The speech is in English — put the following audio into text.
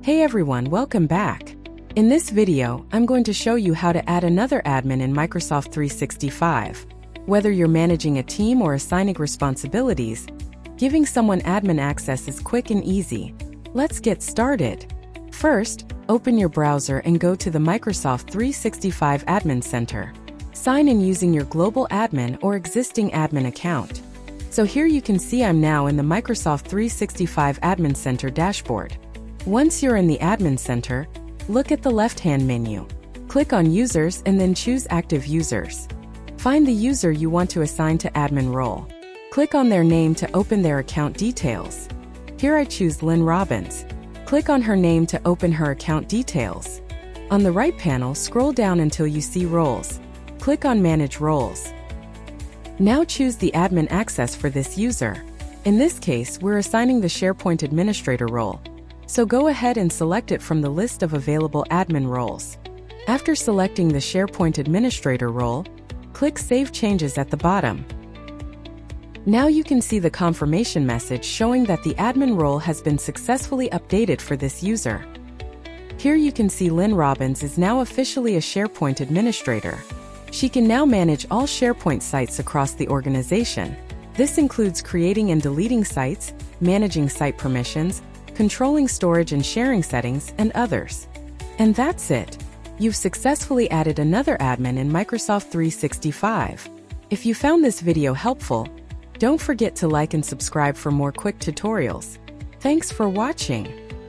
Hey everyone, welcome back. In this video, I'm going to show you how to add another admin in Microsoft 365. Whether you're managing a team or assigning responsibilities, giving someone admin access is quick and easy. Let's get started. First, open your browser and go to the Microsoft 365 Admin Center. Sign in using your global admin or existing admin account. So here you can see I'm now in the Microsoft 365 Admin Center dashboard. Once you're in the Admin Center, look at the left-hand menu. Click on Users and then choose Active Users. Find the user you want to assign to admin role. Click on their name to open their account details. Here I choose Lynn Robbins. Click on her name to open her account details. On the right panel, scroll down until you see Roles. Click on Manage Roles. Now choose the admin access for this user. In this case, we're assigning the SharePoint Administrator role. So go ahead and select it from the list of available admin roles. After selecting the SharePoint Administrator role, click Save Changes at the bottom. Now you can see the confirmation message showing that the admin role has been successfully updated for this user. Here you can see Lynn Robbins is now officially a SharePoint Administrator. She can now manage all SharePoint sites across the organization. This includes creating and deleting sites, managing site permissions, controlling storage and sharing settings, and others. And that's it. You've successfully added another admin in Microsoft 365. If you found this video helpful, don't forget to like and subscribe for more quick tutorials. Thanks for watching.